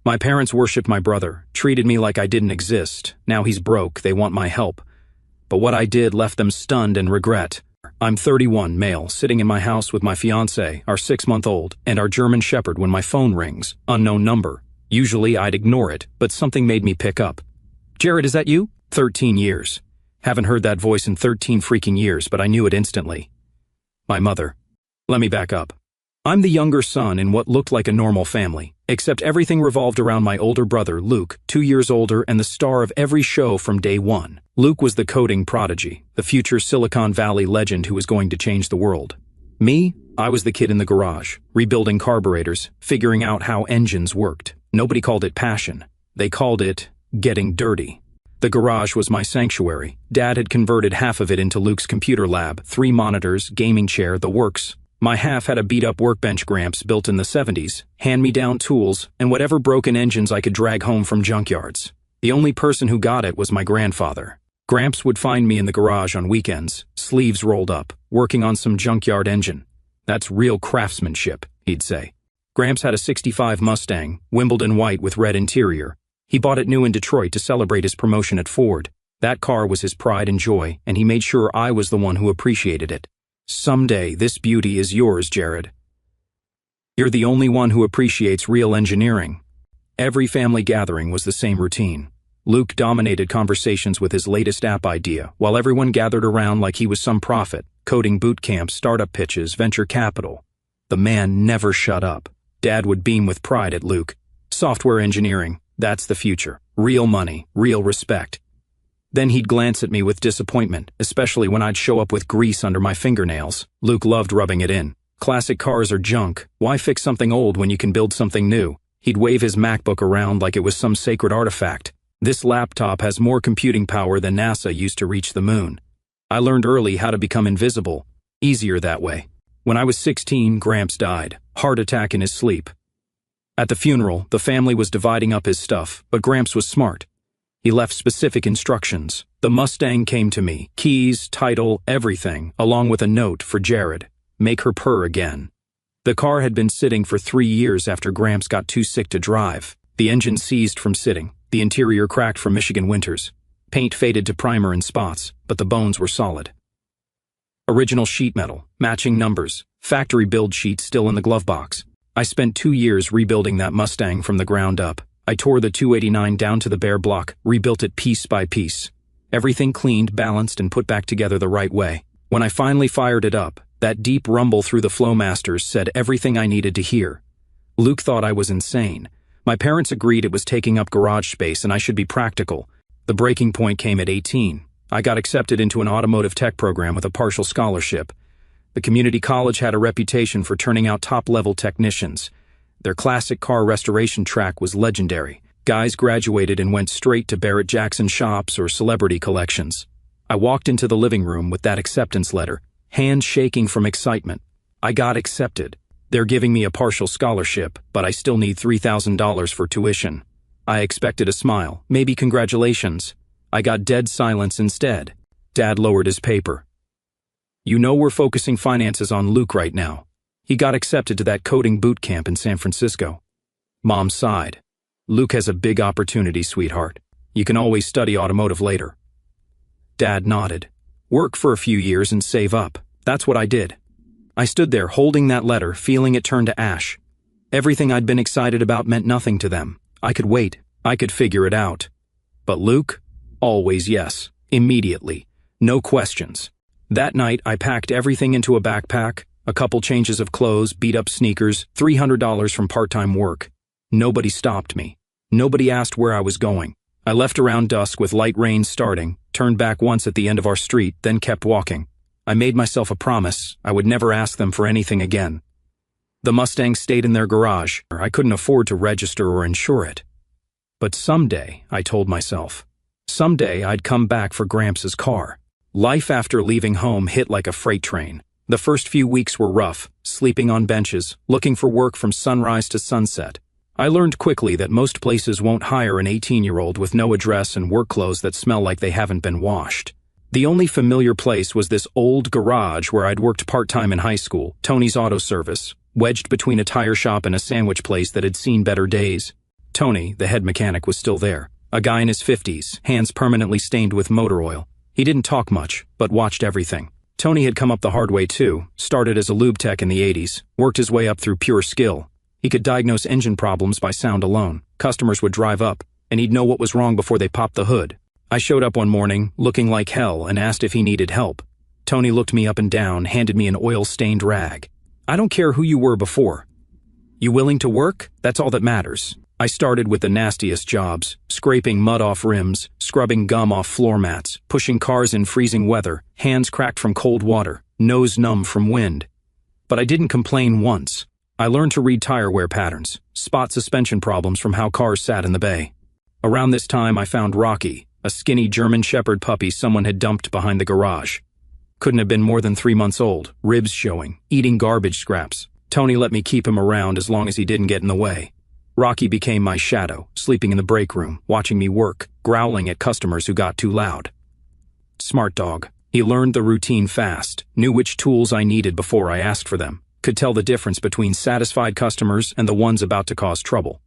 My parents worshipped my brother, treated me like I didn't exist. Now he's broke, they want my help. But what I did left them stunned and regret. I'm 31, male, sitting in my house with my fiancé, our 6-month-old, and our German Shepherd when my phone rings. Unknown number. Usually I'd ignore it, but something made me pick up. Jared, is that you? 13 years. Haven't heard that voice in 13 freaking years, but I knew it instantly. My mother. Let me back up. I'm the younger son in what looked like a normal family, except everything revolved around my older brother, Luke, 2 years older and the star of every show from day one. Luke was the coding prodigy, the future Silicon Valley legend who was going to change the world. Me, I was the kid in the garage, rebuilding carburetors, figuring out how engines worked. Nobody called it passion. They called it getting dirty. The garage was my sanctuary. Dad had converted half of it into Luke's computer lab, 3 monitors, gaming chair, the works. My half had a beat-up workbench Gramps built in the 70s, hand-me-down tools, and whatever broken engines I could drag home from junkyards. The only person who got it was my grandfather. Gramps would find me in the garage on weekends, sleeves rolled up, working on some junkyard engine. That's real craftsmanship, he'd say. Gramps had a '65 Mustang, Wimbledon white with red interior. He bought it new in Detroit to celebrate his promotion at Ford. That car was his pride and joy, and he made sure I was the one who appreciated it. Someday, this beauty is yours, Jared. You're the only one who appreciates real engineering. Every family gathering was the same routine. Luke dominated conversations with his latest app idea, while everyone gathered around like he was some prophet, coding boot camps, startup pitches, venture capital. The man never shut up. Dad would beam with pride at Luke. Software engineering, that's the future. Real money, real respect. Then he'd glance at me with disappointment, especially when I'd show up with grease under my fingernails. Luke loved rubbing it in. Classic cars are junk. Why fix something old when you can build something new? He'd wave his MacBook around like it was some sacred artifact. This laptop has more computing power than NASA used to reach the moon. I learned early how to become invisible. Easier that way. When I was 16, Gramps died. Heart attack in his sleep. At the funeral, the family was dividing up his stuff, but Gramps was smart. He left specific instructions. The Mustang came to me, keys, title, everything, along with a note for Jared. Make her purr again. The car had been sitting for 3 years after Gramps got too sick to drive. The engine seized from sitting, the interior cracked from Michigan winters. Paint faded to primer in spots, but the bones were solid. Original sheet metal, matching numbers, factory build sheet still in the glove box. I spent 2 years rebuilding that Mustang from the ground up. I tore the 289 down to the bare block, rebuilt it piece by piece. Everything cleaned, balanced, and put back together the right way. When I finally fired it up, that deep rumble through the Flowmasters said everything I needed to hear. Luke thought I was insane. My parents agreed it was taking up garage space and I should be practical. The breaking point came at 18. I got accepted into an automotive tech program with a partial scholarship. The community college had a reputation for turning out top-level technicians. Their classic car restoration track was legendary. Guys graduated and went straight to Barrett Jackson shops or celebrity collections. I walked into the living room with that acceptance letter, hands shaking from excitement. I got accepted. They're giving me a partial scholarship, but I still need $3,000 for tuition. I expected a smile, maybe congratulations. I got dead silence instead. Dad lowered his paper. You know we're focusing finances on Luke right now. He got accepted to that coding boot camp in San Francisco. Mom sighed. Luke has a big opportunity, sweetheart. You can always study automotive later. Dad nodded. Work for a few years and save up. That's what I did. I stood there holding that letter, feeling it turn to ash. Everything I'd been excited about meant nothing to them. I could wait. I could figure it out. But Luke? Always yes. Immediately. No questions. That night, I packed everything into a backpack, a couple changes of clothes, beat-up sneakers, $300 from part-time work. Nobody stopped me. Nobody asked where I was going. I left around dusk with light rain starting, turned back once at the end of our street, then kept walking. I made myself a promise. I would never ask them for anything again. The Mustang stayed in their garage. I couldn't afford to register or insure it. But someday, I told myself, someday I'd come back for Gramps' car. Life after leaving home hit like a freight train. The first few weeks were rough, sleeping on benches, looking for work from sunrise to sunset. I learned quickly that most places won't hire an 18-year-old with no address and work clothes that smell like they haven't been washed. The only familiar place was this old garage where I'd worked part-time in high school, Tony's Auto Service, wedged between a tire shop and a sandwich place that had seen better days. Tony, the head mechanic, was still there. A guy in his 50s, hands permanently stained with motor oil. He didn't talk much, but watched everything. Tony had come up the hard way too, started as a lube tech in the 80s, worked his way up through pure skill. He could diagnose engine problems by sound alone. Customers would drive up, and he'd know what was wrong before they popped the hood. I showed up one morning, looking like hell, and asked if he needed help. Tony looked me up and down, handed me an oil-stained rag. "I don't care who you were before. You willing to work? That's all that matters." I started with the nastiest jobs, scraping mud off rims, scrubbing gum off floor mats, pushing cars in freezing weather, hands cracked from cold water, nose numb from wind. But I didn't complain once. I learned to read tire wear patterns, spot suspension problems from how cars sat in the bay. Around this time I found Rocky, a skinny German Shepherd puppy someone had dumped behind the garage. Couldn't have been more than 3 months old, ribs showing, eating garbage scraps. Tony let me keep him around as long as he didn't get in the way. Rocky became my shadow, sleeping in the break room, watching me work, growling at customers who got too loud. Smart dog. He learned the routine fast, knew which tools I needed before I asked for them, could tell the difference between satisfied customers and the ones about to cause trouble.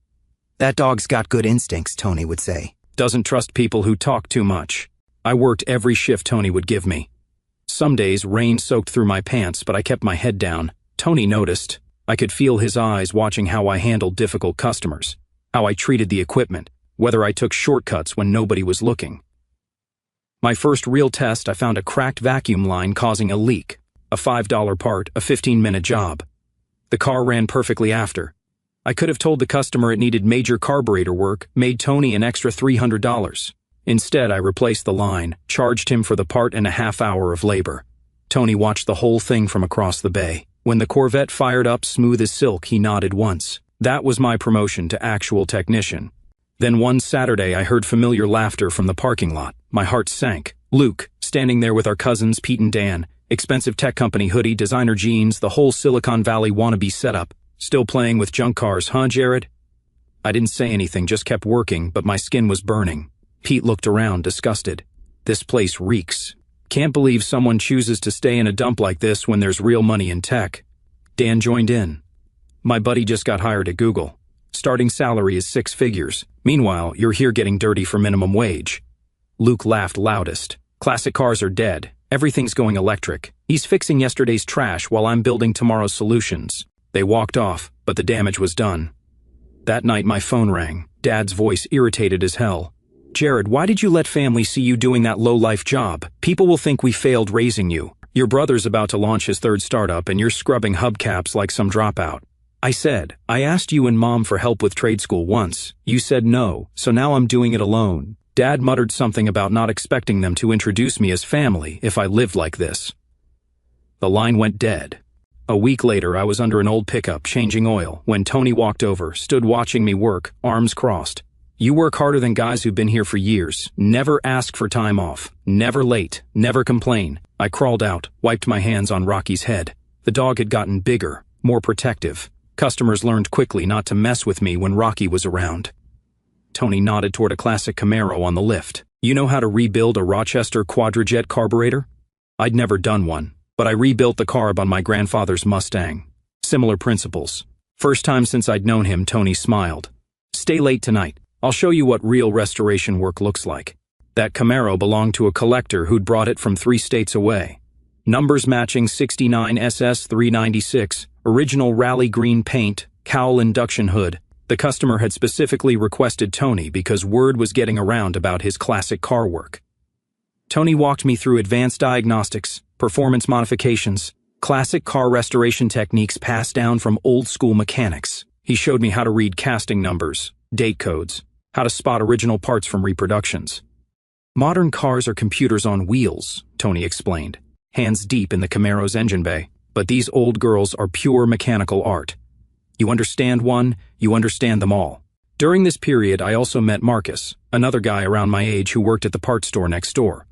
"That dog's got good instincts," Tony would say. Doesn't trust people who talk too much. I worked every shift Tony would give me. Some days rain soaked through my pants, but I kept my head down. Tony noticed. I could feel his eyes watching how I handled difficult customers, how I treated the equipment, whether I took shortcuts when nobody was looking. My first real test, I found a cracked vacuum line causing a leak, a $5 part, a 15-minute job. The car ran perfectly after. I could have told the customer it needed major carburetor work, made Tony an extra $300. Instead, I replaced the line, charged him for the part and a half hour of labor. Tony watched the whole thing from across the bay. When the Corvette fired up smooth as silk, he nodded once. That was my promotion to actual technician. Then one Saturday I heard familiar laughter from the parking lot. My heart sank. Luke, standing there with our cousins Pete and Dan, expensive tech company hoodie, designer jeans, the whole Silicon Valley wannabe setup. Still playing with junk cars, huh, Jared? I didn't say anything, just kept working, but my skin was burning. Pete looked around, disgusted. This place reeks. Can't believe someone chooses to stay in a dump like this when there's real money in tech. Dan joined in. My buddy just got hired at Google. Starting salary is 6 figures. Meanwhile, you're here getting dirty for minimum wage. Luke laughed loudest. Classic cars are dead. Everything's going electric. He's fixing yesterday's trash while I'm building tomorrow's solutions. They walked off, but the damage was done. That night my phone rang. Dad's voice irritated as hell. "Jared, why did you let family see you doing that low-life job? People will think we failed raising you. Your brother's about to launch his 3rd startup and you're scrubbing hubcaps like some dropout." I said, "I asked you and Mom for help with trade school once. You said no, so now I'm doing it alone." Dad muttered something about not expecting them to introduce me as family if I lived like this. The line went dead. A week later, I was under an old pickup changing oil when Tony walked over, stood watching me work, arms crossed. "You work harder than guys who've been here for years. Never ask for time off. Never late. Never complain." I crawled out, wiped my hands on Rocky's head. The dog had gotten bigger, more protective. Customers learned quickly not to mess with me when Rocky was around. Tony nodded toward a classic Camaro on the lift. "You know how to rebuild a Rochester Quadrajet carburetor?" I'd never done one, but I rebuilt the carb on my grandfather's Mustang. Similar principles. First time since I'd known him, Tony smiled. "Stay late tonight. I'll show you what real restoration work looks like." That Camaro belonged to a collector who'd brought it from 3 states away. Numbers matching 69 SS 396, original rally green paint, cowl induction hood. The customer had specifically requested Tony because word was getting around about his classic car work. Tony walked me through advanced diagnostics, performance modifications, classic car restoration techniques passed down from old-school mechanics. He showed me how to read casting numbers, date codes, how to spot original parts from reproductions. "Modern cars are computers on wheels," Tony explained, hands deep in the Camaro's engine bay. "But these old girls are pure mechanical art. You understand one, you understand them all." During this period, I also met Marcus, another guy around my age who worked at the parts store next door.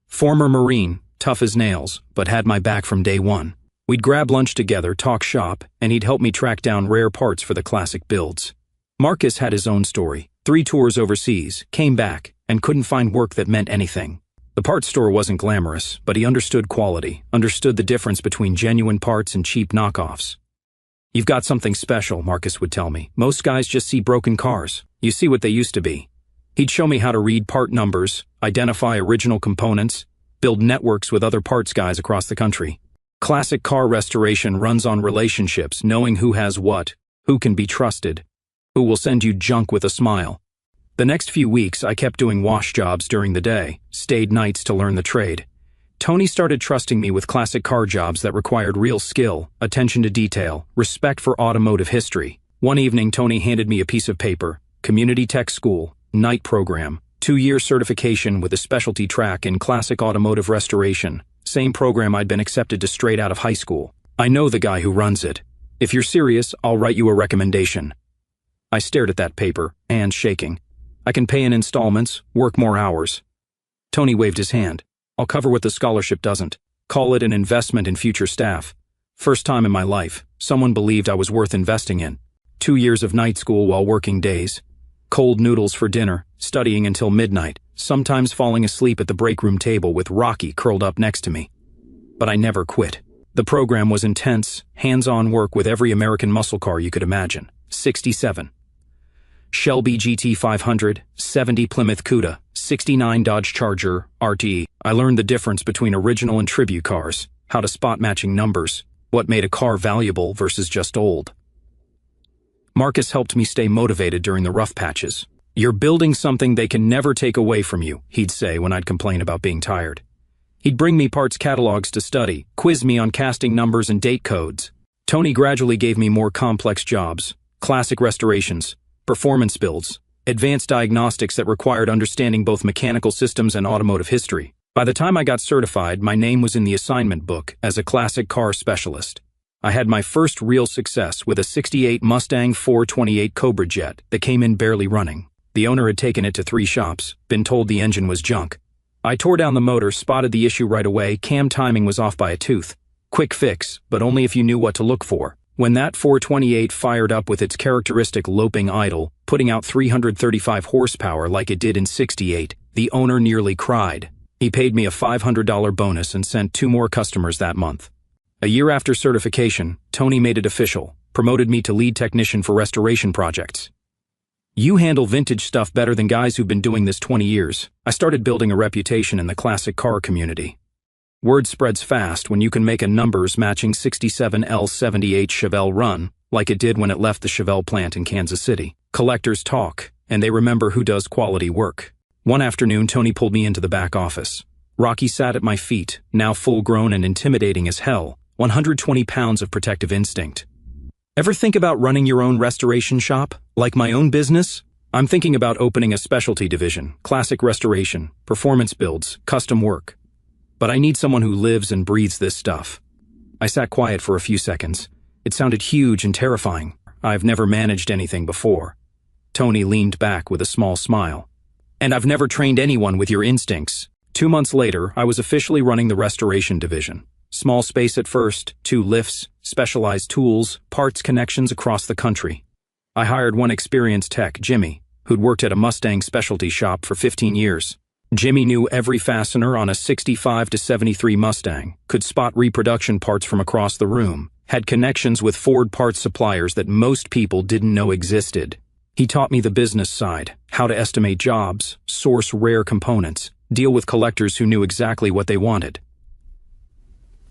Former Marine, tough as nails, but had my back from day one. We'd grab lunch together, talk shop, and he'd help me track down rare parts for the classic builds. Marcus had his own story. 3 tours overseas, came back, and couldn't find work that meant anything. The parts store wasn't glamorous, but he understood quality, understood the difference between genuine parts and cheap knockoffs. "You've got something special," Marcus would tell me. "Most guys just see broken cars." You see what they used to be. He'd show me how to read part numbers, identify original components, build networks with other parts guys across the country. Classic car restoration runs on relationships, knowing who has what, who can be trusted, who will send you junk with a smile. The next few weeks, I kept doing wash jobs during the day, stayed nights to learn the trade. Tony started trusting me with classic car jobs that required real skill, attention to detail, respect for automotive history. One evening, Tony handed me a piece of paper, Community Tech School, night program, 2-year certification with a specialty track in classic automotive restoration, same program I'd been accepted to straight out of high school. I know the guy who runs it. If you're serious, I'll write you a recommendation. I stared at that paper, hands shaking. I can pay in installments, work more hours. Tony waved his hand. I'll cover what the scholarship doesn't. Call it an investment in future staff. First time in my life, someone believed I was worth investing in. 2 years of night school while working days. Cold noodles for dinner, studying until midnight, sometimes falling asleep at the break room table with Rocky curled up next to me. But I never quit. The program was intense, hands-on work with every American muscle car you could imagine. 67. Shelby GT 500, 70 Plymouth Cuda, 69 Dodge Charger, RT. I learned the difference between original and tribute cars, how to spot matching numbers, what made a car valuable versus just old. Marcus helped me stay motivated during the rough patches. You're building something they can never take away from you, he'd say when I'd complain about being tired. He'd bring me parts catalogs to study, quiz me on casting numbers and date codes. Tony gradually gave me more complex jobs, classic restorations, performance builds, advanced diagnostics that required understanding both mechanical systems and automotive history. By the time I got certified, my name was in the assignment book as a classic car specialist. I had my first real success with a '68 Mustang 428 Cobra Jet that came in barely running. The owner had taken it to 3 shops, been told the engine was junk. I tore down the motor, spotted the issue right away, cam timing was off by a tooth. Quick fix, but only if you knew what to look for. When that 428 fired up with its characteristic loping idle, putting out 335 horsepower like it did in '68, the owner nearly cried. He paid me a $500 bonus and sent 2 more customers that month. A year after certification, Tony made it official, promoted me to lead technician for restoration projects. You handle vintage stuff better than guys who've been doing this 20 years. I started building a reputation in the classic car community. Word spreads fast when you can make a numbers matching '67 L78 Chevelle run, like it did when it left the Chevelle plant in Kansas City. Collectors talk, and they remember who does quality work. One afternoon, Tony pulled me into the back office. Rocky sat at my feet, now full-grown and intimidating as hell, 120 pounds of protective instinct. Ever think about running your own restoration shop, like my own business? I'm thinking about opening a specialty division, classic restoration, performance builds, custom work. But I need someone who lives and breathes this stuff. I sat quiet for a few seconds. It sounded huge and terrifying. I've never managed anything before. Tony leaned back with a small smile. And I've never trained anyone with your instincts. 2 months later, I was officially running the restoration division. Small space at first, 2 lifts, specialized tools, parts connections across the country. I hired one experienced tech, Jimmy, who'd worked at a Mustang specialty shop for 15 years. Jimmy knew every fastener on a 65 to 73 Mustang, could spot reproduction parts from across the room, had connections with Ford parts suppliers that most people didn't know existed. He taught me the business side, how to estimate jobs, source rare components, deal with collectors who knew exactly what they wanted.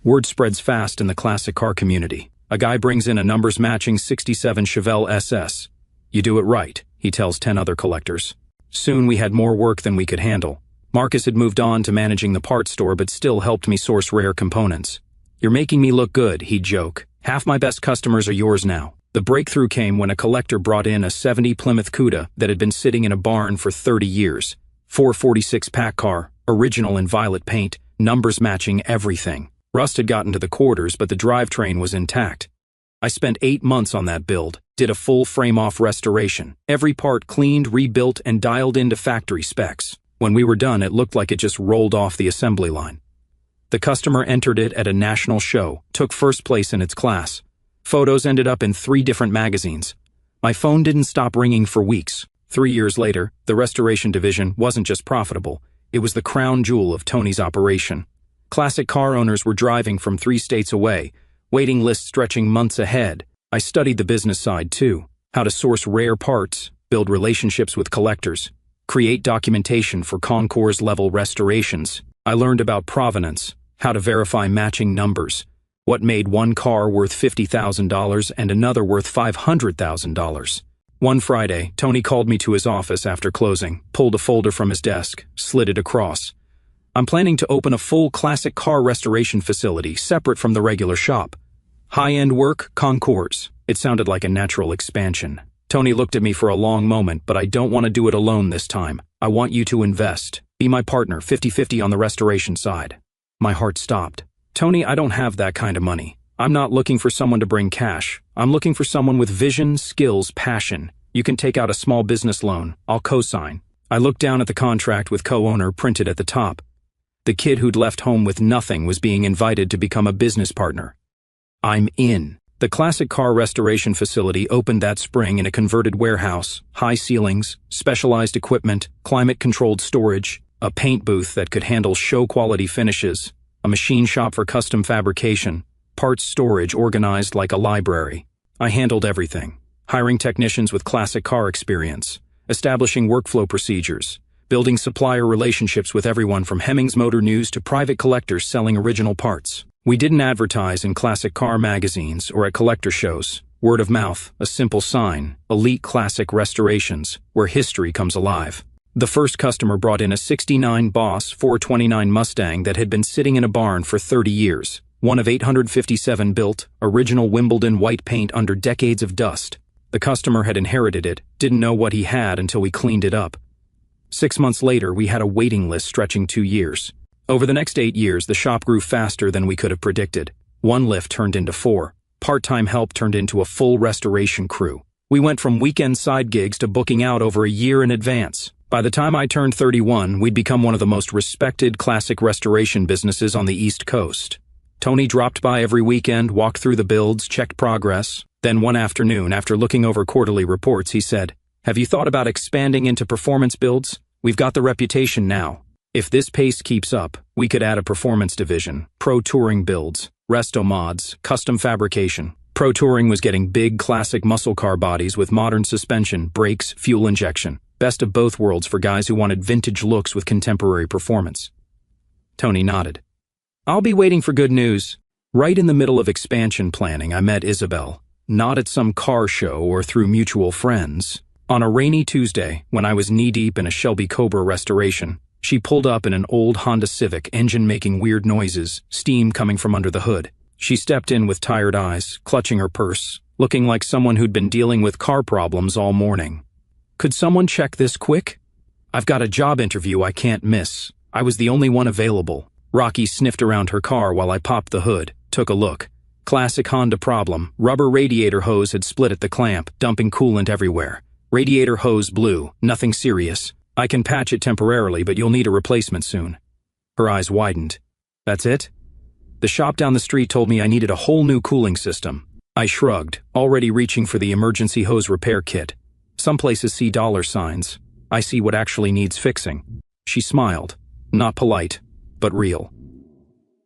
Word spreads fast in the classic car community. A guy brings in a numbers-matching '67 Chevelle SS. You do it right, he tells 10 other collectors. Soon we had more work than we could handle. Marcus had moved on to managing the parts store but still helped me source rare components. You're making me look good, he'd joke. Half my best customers are yours now. The breakthrough came when a collector brought in a '70 Plymouth Cuda that had been sitting in a barn for 30 years. 446 pack car, original in violet paint, numbers matching everything. Rust had gotten to the quarters, but the drivetrain was intact. I spent 8 months on that build, did a full frame-off restoration. Every part cleaned, rebuilt, and dialed into factory specs. When we were done, it looked like it just rolled off the assembly line. The customer entered it at a national show, took first place in its class. Photos ended up in 3 different magazines. My phone didn't stop ringing for weeks. 3 years later, the restoration division wasn't just profitable, it was the crown jewel of Tony's operation. Classic car owners were driving from 3 states away, waiting lists stretching months ahead. I studied the business side too, how to source rare parts, build relationships with collectors, create documentation for concours-level restorations. I learned about provenance, how to verify matching numbers, what made one car worth $50,000 and another worth $500,000. One Friday, Tony called me to his office after closing, pulled a folder from his desk, slid it across. I'm planning to open a full classic car restoration facility separate from the regular shop. High-end work, concours. It sounded like a natural expansion. Tony looked at me for a long moment, but I don't want to do it alone this time. I want you to invest. Be my partner, 50-50 on the restoration side. My heart stopped. Tony, I don't have that kind of money. I'm not looking for someone to bring cash. I'm looking for someone with vision, skills, passion. You can take out a small business loan. I'll co-sign. I looked down at the contract with co-owner printed at the top. The kid who'd left home with nothing was being invited to become a business partner. I'm in. The classic car restoration facility opened that spring in a converted warehouse, high ceilings, specialized equipment, climate-controlled storage, a paint booth that could handle show-quality finishes, a machine shop for custom fabrication, parts storage organized like a library. I handled everything, hiring technicians with classic car experience, establishing workflow procedures, building supplier relationships with everyone from Hemmings Motor News to private collectors selling original parts. We didn't advertise in classic car magazines or at collector shows. Word of mouth, a simple sign, Elite Classic Restorations, where history comes alive. The first customer brought in a '69 Boss 429 Mustang that had been sitting in a barn for 30 years. One of 857 built, original Wimbledon white paint under decades of dust. The customer had inherited it, didn't know what he had until we cleaned it up. 6 months later, we had a waiting list stretching 2 years. Over the next 8 years, the shop grew faster than we could have predicted. 1 lift turned into 4. Part-time help turned into a full restoration crew. We went from weekend side gigs to booking out over a year in advance. By the time I turned 31, we'd become one of the most respected classic restoration businesses on the East Coast. Tony dropped by every weekend, walked through the builds, checked progress. Then one afternoon, after looking over quarterly reports, he said, "Have you thought about expanding into performance builds? We've got the reputation now. If this pace keeps up, we could add a performance division, pro touring builds, resto mods, custom fabrication." Pro touring was getting big classic muscle car bodies with modern suspension, brakes, fuel injection. Best of both worlds for guys who wanted vintage looks with contemporary performance. Tony nodded. "I'll be waiting for good news." Right in the middle of expansion planning, I met Isabel. Not at some car show or through mutual friends. On a rainy Tuesday, when I was knee-deep in a Shelby Cobra restoration, she pulled up in an old Honda Civic, engine making weird noises, steam coming from under the hood. She stepped in with tired eyes, clutching her purse, looking like someone who'd been dealing with car problems all morning. "Could someone check this quick? I've got a job interview I can't miss." I was the only one available. Rocky sniffed around her car while I popped the hood, took a look. Classic Honda problem. Rubber radiator hose had split at the clamp, dumping coolant everywhere. Radiator hose blew. Nothing serious. "I can patch it temporarily, but you'll need a replacement soon." Her eyes widened. "That's it?" "The shop down the street told me I needed a whole new cooling system." I shrugged, already reaching for the emergency hose repair kit. Some places see dollar signs. I see what actually needs fixing. She smiled. Not polite, but real.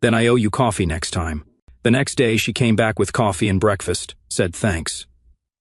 "Then I owe you coffee next time." The next day, she came back with coffee and breakfast, said thanks.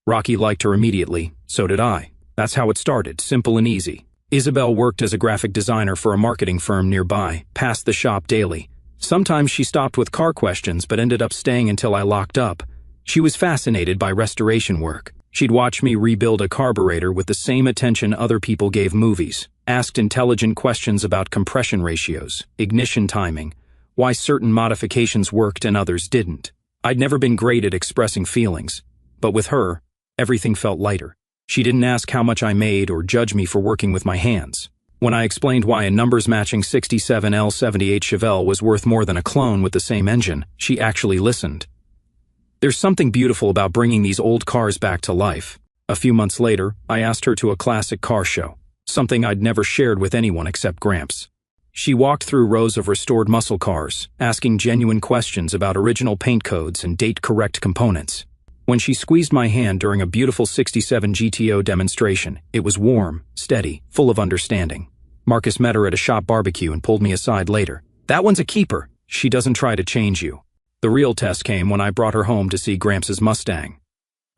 Rocky liked her immediately, so did I. That's how it started, simple and easy. Isabel worked as a graphic designer for a marketing firm nearby, passed the shop daily. Sometimes she stopped with car questions but ended up staying until I locked up. She was fascinated by restoration work. She'd watch me rebuild a carburetor with the same attention other people gave movies, asked intelligent questions about compression ratios, ignition timing, why certain modifications worked and others didn't. I'd never been great at expressing feelings, but with her, everything felt lighter. She didn't ask how much I made or judge me for working with my hands. When I explained why a numbers-matching 67 L78 Chevelle was worth more than a clone with the same engine, she actually listened. There's something beautiful about bringing these old cars back to life. A few months later, I asked her to a classic car show, something I'd never shared with anyone except Gramps. She walked through rows of restored muscle cars, asking genuine questions about original paint codes and date-correct components. When she squeezed my hand during a beautiful 67 GTO demonstration, it was warm, steady, full of understanding. Marcus met her at a shop barbecue and pulled me aside later. "That one's a keeper. She doesn't try to change you." The real test came when I brought her home to see Gramps' Mustang.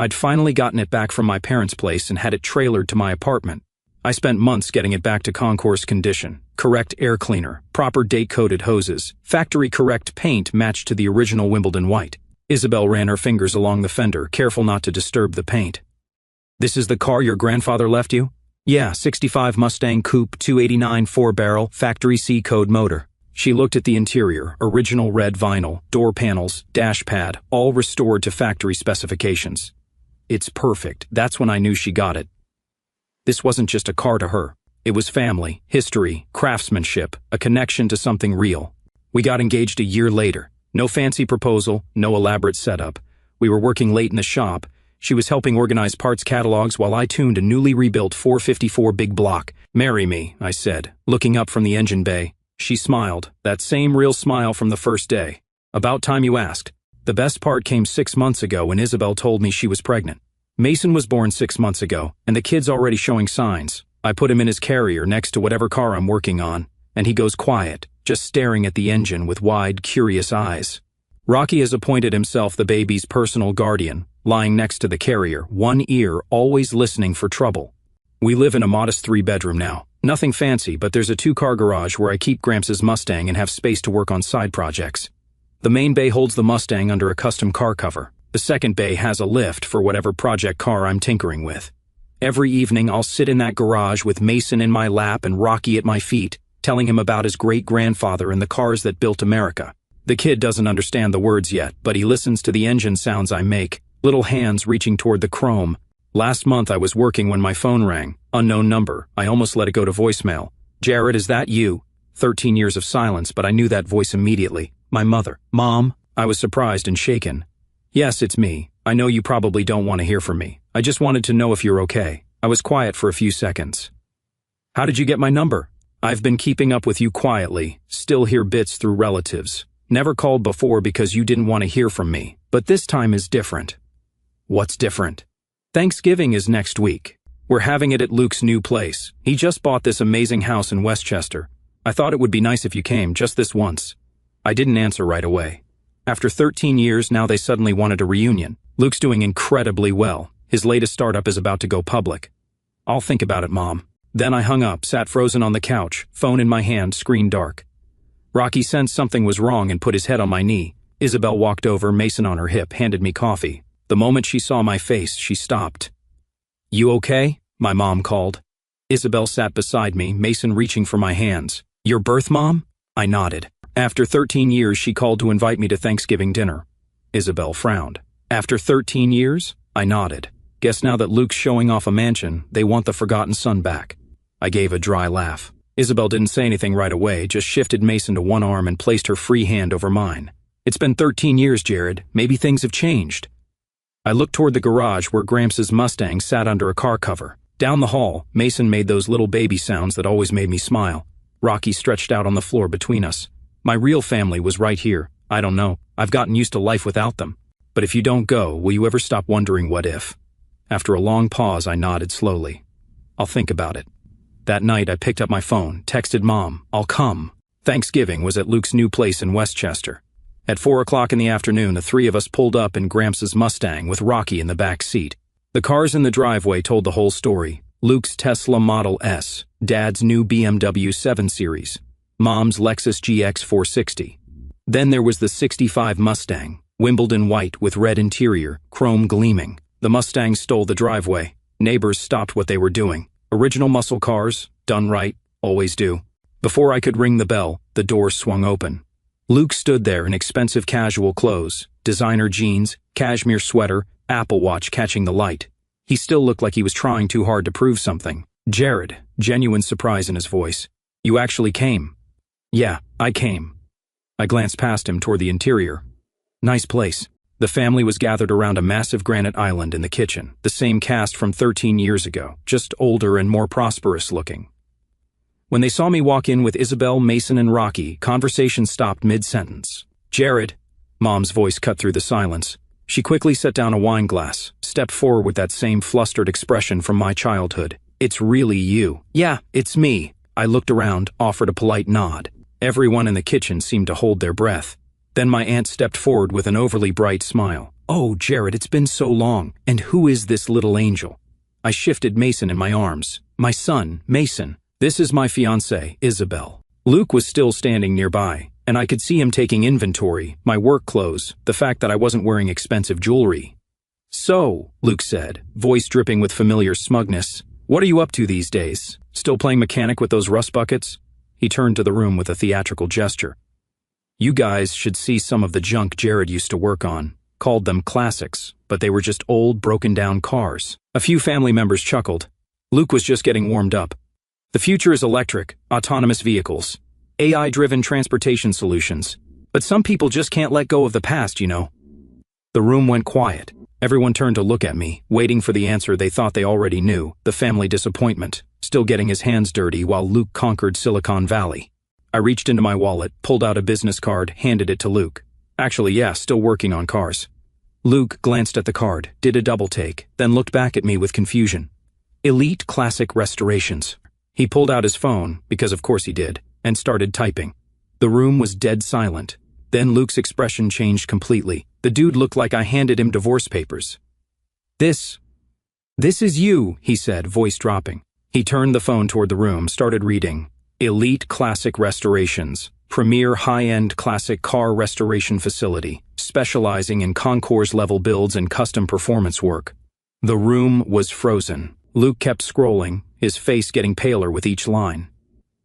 I'd finally gotten it back from my parents' place and had it trailered to my apartment. I spent months getting it back to concourse condition. Correct air cleaner, proper date-coated hoses, factory-correct paint matched to the original Wimbledon white. Isabel ran her fingers along the fender, careful not to disturb the paint. "This is the car your grandfather left you?" "Yeah, 65 Mustang Coupe, 289 4-barrel, factory C-code motor." She looked at the interior, original red vinyl, door panels, dash pad, all restored to factory specifications. "It's perfect." That's when I knew she got it. This wasn't just a car to her. It was family, history, craftsmanship, a connection to something real. We got engaged a year later. No fancy proposal, no elaborate setup. We were working late in the shop. She was helping organize parts catalogs while I tuned a newly rebuilt 454 big block. "Marry me," I said, looking up from the engine bay. She smiled, that same real smile from the first day. "About time you asked." The best part came 6 months ago when Isabel told me she was pregnant. Mason was born 6 months ago, and the kid's already showing signs. I put him in his carrier next to whatever car I'm working on, and he goes quiet, just staring at the engine with wide, curious eyes. Rocky has appointed himself the baby's personal guardian, lying next to the carrier, one ear always listening for trouble. We live in a modest 3-bedroom now. Nothing fancy, but there's a 2-car garage where I keep Gramps' Mustang and have space to work on side projects. The main bay holds the Mustang under a custom car cover. The second bay has a lift for whatever project car I'm tinkering with. Every evening I'll sit in that garage with Mason in my lap and Rocky at my feet, telling him about his great-grandfather and the cars that built America. The kid doesn't understand the words yet, but he listens to the engine sounds I make, little hands reaching toward the chrome. Last month I was working when my phone rang. Unknown number. I almost let it go to voicemail. "Jared, is that you?" 13 years of silence, but I knew that voice immediately. My mother. "Mom?" I was surprised and shaken. "Yes, it's me. I know you probably don't want to hear from me. I just wanted to know if you're okay." I was quiet for a few seconds. "How did you get my number?" "I've been keeping up with you quietly, still hear bits through relatives. Never called before because you didn't want to hear from me, but this time is different." "What's different?" "Thanksgiving is next week. We're having it at Luke's new place. He just bought this amazing house in Westchester. I thought it would be nice if you came, just this once." I didn't answer right away. After 13 years, now they suddenly wanted a reunion. Luke's doing incredibly well. His latest startup is about to go public. "I'll think about it, Mom." Then I hung up, sat frozen on the couch, phone in my hand, screen dark. Rocky sensed something was wrong and put his head on my knee. Isabel walked over, Mason on her hip, handed me coffee. The moment she saw my face, she stopped. "You okay?" my mom called. Isabel sat beside me, Mason reaching for my hands. "Your birth mom?" I nodded. After 13 years, she called to invite me to Thanksgiving dinner. Isabel frowned. "After 13 years?" I nodded. "Guess now that Luke's showing off a mansion, they want the forgotten son back." I gave a dry laugh. Isabel didn't say anything right away, just shifted Mason to one arm and placed her free hand over mine. "It's been 13 years, Jared. Maybe things have changed." I looked toward the garage where Gramps' Mustang sat under a car cover. Down the hall, Mason made those little baby sounds that always made me smile. Rocky stretched out on the floor between us. My real family was right here. I don't know. I've gotten used to life without them. But if you don't go, will you ever stop wondering what if? After a long pause, I nodded slowly. "I'll think about it." That night, I picked up my phone, texted Mom, "I'll come." Thanksgiving was at Luke's new place in Westchester. At 4 o'clock in the afternoon, the 3 of us pulled up in Gramps' Mustang with Rocky in the back seat. The cars in the driveway told the whole story. Luke's Tesla Model S, Dad's new BMW 7 Series, Mom's Lexus GX 460. Then there was the 65 Mustang, Wimbledon white with red interior, chrome gleaming. The Mustang stole the driveway. Neighbors stopped what they were doing. Original muscle cars, done right, always do. Before I could ring the bell, the doors swung open. Luke stood there in expensive casual clothes, designer jeans, cashmere sweater, Apple Watch catching the light. He still looked like he was trying too hard to prove something. "Jared," genuine surprise in his voice. "You actually came." "Yeah, I came." I glanced past him toward the interior. Nice place. The family was gathered around a massive granite island in the kitchen, the same cast from 13 years ago, just older and more prosperous looking. When they saw me walk in with Isabel, Mason, and Rocky, conversation stopped mid-sentence. "Jared," Mom's voice cut through the silence. She quickly set down a wine glass, stepped forward with that same flustered expression from my childhood. "It's really you." "Yeah, it's me." I looked around, offered a polite nod. Everyone in the kitchen seemed to hold their breath. Then my aunt stepped forward with an overly bright smile. Oh, Jared, it's been so long. And who is this little angel? I shifted Mason in my arms. My son, Mason. This is my fiancée, Isabel. Luke was still standing nearby, and I could see him taking inventory, my work clothes, the fact that I wasn't wearing expensive jewelry. So, Luke said, voice dripping with familiar smugness, what are you up to these days? Still playing mechanic with those rust buckets? He turned to the room with a theatrical gesture. You guys should see some of the junk Jared used to work on. Called them classics, but they were just old, broken-down cars. A few family members chuckled. Luke was just getting warmed up. The future is electric, autonomous vehicles, AI-driven transportation solutions. But some people just can't let go of the past, you know. The room went quiet. Everyone turned to look at me, waiting for the answer they thought they already knew, the family disappointment, still getting his hands dirty while Luke conquered Silicon Valley. I reached into my wallet, pulled out a business card, handed it to Luke. Actually, yeah, still working on cars. Luke glanced at the card, did a double take, then looked back at me with confusion. Elite Classic Restorations. He pulled out his phone, because of course he did, and started typing. The room was dead silent. Then Luke's expression changed completely. The dude looked like I handed him divorce papers. This is you, he said, voice dropping. He turned the phone toward the room, started reading. Elite Classic Restorations. Premier high-end classic car restoration facility, specializing in concours-level builds and custom performance work. The room was frozen. Luke kept scrolling, his face getting paler with each line.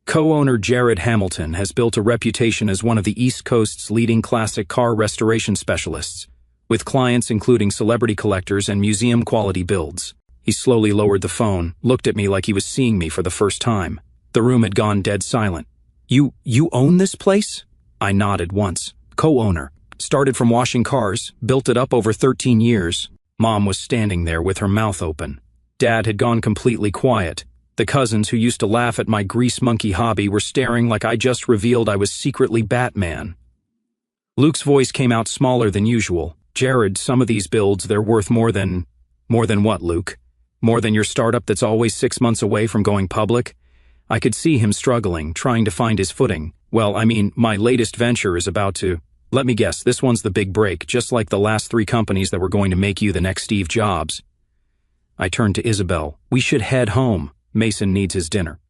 Co-owner Jared Hamilton has built a reputation as one of the East Coast's leading classic car restoration specialists, with clients including celebrity collectors and museum-quality builds. He slowly lowered the phone, looked at me like he was seeing me for the first time. The room had gone dead silent. You own this place? I nodded once. Co-owner. Started from washing cars, built it up over 13 years. Mom was standing there with her mouth open. Dad had gone completely quiet. The cousins who used to laugh at my grease monkey hobby were staring like I just revealed I was secretly Batman. Luke's voice came out smaller than usual. Jared, some of these builds, they're worth more than what, Luke? More than your startup that's always 6 months away from going public? I could see him struggling, trying to find his footing. Well, I mean, my latest venture is about to... Let me guess, this one's the big break, just like the last 3 companies that were going to make you the next Steve Jobs. I turned to Isabel. We should head home. Mason needs his dinner.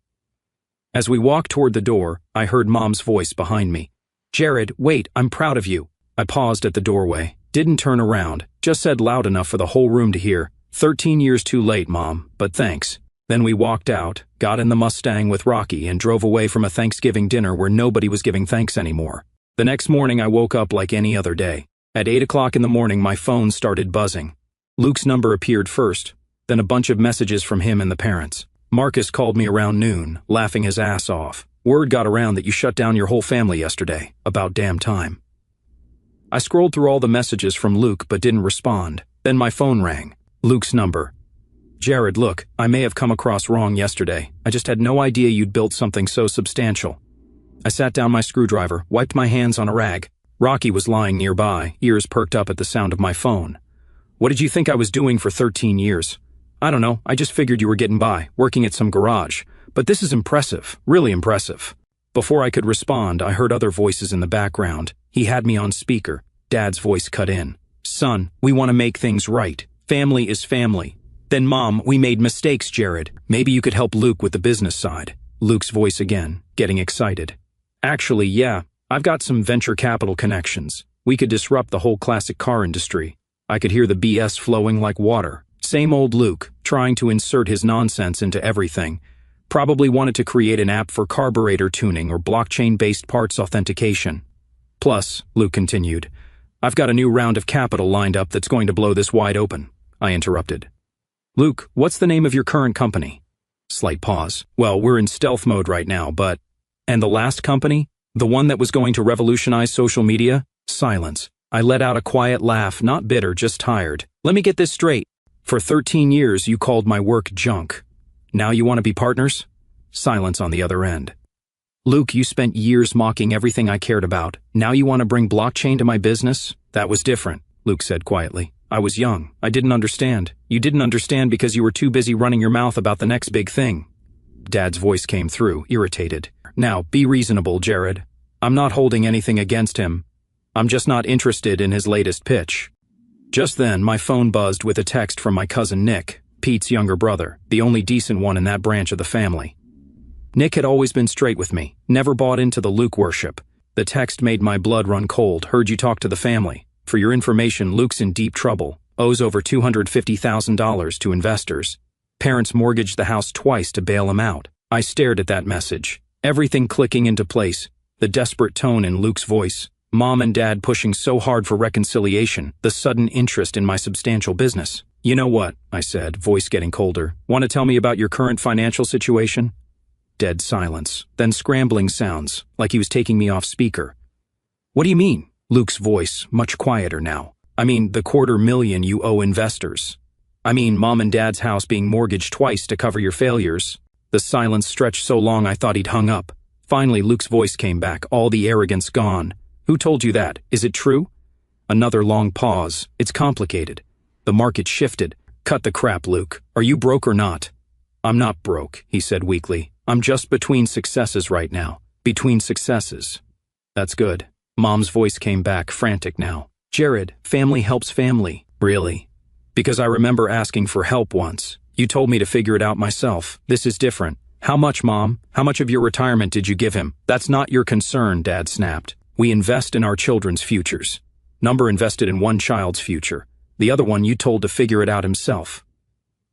As we walked toward the door, I heard Mom's voice behind me. Jared, wait, I'm proud of you. I paused at the doorway, didn't turn around, just said loud enough for the whole room to hear. 13 years too late, Mom, but thanks. Then we walked out, got in the Mustang with Rocky, and drove away from a Thanksgiving dinner where nobody was giving thanks anymore. The next morning I woke up like any other day. At 8 o'clock in the morning my phone started buzzing. Luke's number appeared first, then a bunch of messages from him and the parents. Marcus called me around noon, laughing his ass off. Word got around that you shut down your whole family yesterday. About damn time. I scrolled through all the messages from Luke but didn't respond. Then my phone rang. Luke's number. Jared, look, I may have come across wrong yesterday. I just had no idea you'd built something so substantial. I sat down my screwdriver, wiped my hands on a rag. Rocky was lying nearby, ears perked up at the sound of my phone. What did you think I was doing for 13 years? I don't know, I just figured you were getting by, working at some garage. But this is impressive, really impressive. Before I could respond, I heard other voices in the background. He had me on speaker. Dad's voice cut in. Son, we want to make things right. Family is family. Then Mom, we made mistakes, Jared. Maybe you could help Luke with the business side. Luke's voice again, getting excited. Actually, yeah, I've got some venture capital connections. We could disrupt the whole classic car industry. I could hear the BS flowing like water. Same old Luke, trying to insert his nonsense into everything. Probably wanted to create an app for carburetor tuning or blockchain-based parts authentication. Plus, Luke continued, I've got a new round of capital lined up that's going to blow this wide open. I interrupted. Luke, what's the name of your current company? Slight pause. Well, we're in stealth mode right now, but... And the last company? The one that was going to revolutionize social media? Silence. I let out a quiet laugh, not bitter, just tired. Let me get this straight. For 13 years, you called my work junk. Now you want to be partners? Silence on the other end. Luke, you spent years mocking everything I cared about. Now you want to bring blockchain to my business? That was different, Luke said quietly. I was young. I didn't understand. You didn't understand because you were too busy running your mouth about the next big thing. Dad's voice came through, irritated. Now, be reasonable, Jared. I'm not holding anything against him. I'm just not interested in his latest pitch. Just then, my phone buzzed with a text from my cousin Nick, Pete's younger brother, the only decent one in that branch of the family. Nick had always been straight with me, never bought into the Luke worship. The text made my blood run cold. Heard you talk to the family. For your information, Luke's in deep trouble, owes over $250,000 to investors. Parents mortgaged the house twice to bail him out. I stared at that message, everything clicking into place, the desperate tone in Luke's voice, Mom and Dad pushing so hard for reconciliation, the sudden interest in my substantial business. You know what, I said, voice getting colder. Want to tell me about your current financial situation? Dead silence, then scrambling sounds, like he was taking me off speaker. What do you mean? Luke's voice, much quieter now. I mean, the $250,000 you owe investors. I mean, Mom and Dad's house being mortgaged twice to cover your failures. The silence stretched so long I thought he'd hung up. Finally, Luke's voice came back, all the arrogance gone. Who told you that? Is it true? Another long pause. It's complicated. The market shifted. Cut the crap, Luke. Are you broke or not? I'm not broke, he said weakly. I'm just between successes right now. Between successes. That's good. Mom's voice came back, frantic now. Jared, family helps family. Really? Because I remember asking for help once. You told me to figure it out myself. This is different. How much, Mom? How much of your retirement did you give him? That's not your concern, Dad snapped. We invest in our children's futures. Number invested in one child's future. The other one you told to figure it out himself.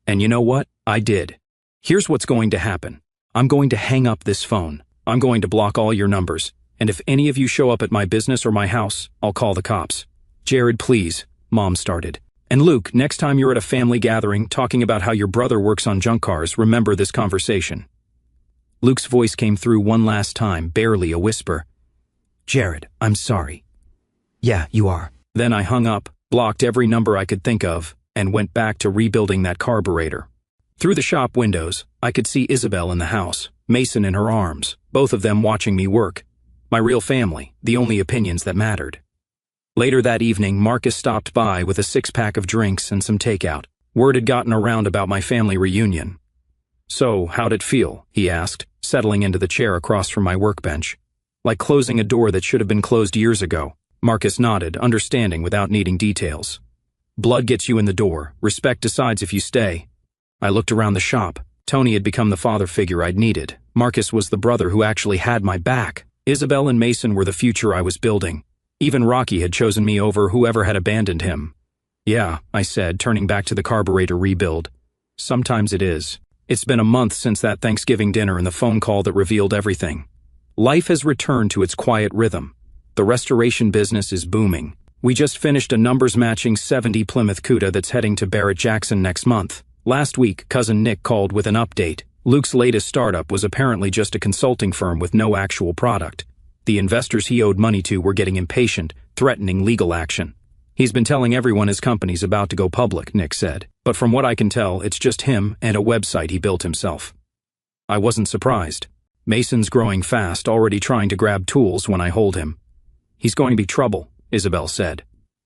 And you know what? I did. Here's what's going to happen. I'm going to hang up this phone. I'm going to block all your numbers. And if any of you show up at my business or my house, I'll call the cops. Jared, please, Mom started. And Luke, next time you're at a family gathering talking about how your brother works on junk cars, remember this conversation. Luke's voice came through one last time, barely a whisper. Jared, I'm sorry. Yeah, you are. Then I hung up, blocked every number I could think of, and went back to rebuilding that carburetor. Through the shop windows, I could see Isabel in the house, Mason in her arms, both of them watching me work. My real family, the only opinions that mattered. Later that evening, Marcus stopped by with a 6-pack of drinks and some takeout. Word had gotten around about my family reunion. So, how'd it feel? He asked, settling into the chair across from my workbench. Like closing a door that should have been closed years ago. Marcus nodded, understanding without needing details. Blood gets you in the door. Respect decides if you stay. I looked around the shop. Tony had become the father figure I'd needed. Marcus was the brother who actually had my back. Isabel and Mason were the future I was building. Even Rocky had chosen me over whoever had abandoned him. Yeah, I said, turning back to the carburetor rebuild. Sometimes it is. It's been a month since that Thanksgiving dinner and the phone call that revealed everything. Life has returned to its quiet rhythm. The restoration business is booming. We just finished a numbers-matching 70 Plymouth Cuda that's heading to Barrett-Jackson next month. Last week, cousin Nick called with an update. Luke's latest startup was apparently just a consulting firm with no actual product. The investors he owed money to were getting impatient, threatening legal action. He's been telling everyone his company's about to go public, Nick said. But from what I can tell, it's just him and a website he built himself. I wasn't surprised. Mason's growing fast, already trying to grab tools when I hold him. He's going to be trouble, Isabel said.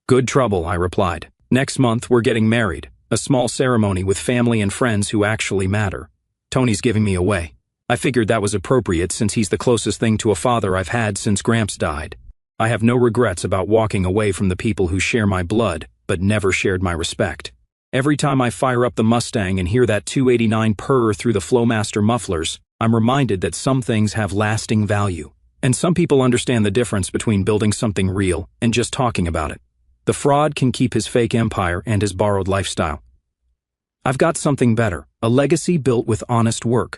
Good trouble, I replied. Next month, we're getting married. A small ceremony with family and friends who actually matter. Tony's giving me away. I figured that was appropriate since he's the closest thing to a father I've had since Gramps died. I have no regrets about walking away from the people who share my blood, but never shared my respect. Every time I fire up the Mustang and hear that 289 purr through the Flowmaster mufflers, I'm reminded that some things have lasting value. And some people understand the difference between building something real and just talking about it. The fraud can keep his fake empire and his borrowed lifestyle. I've got something better, a legacy built with honest work,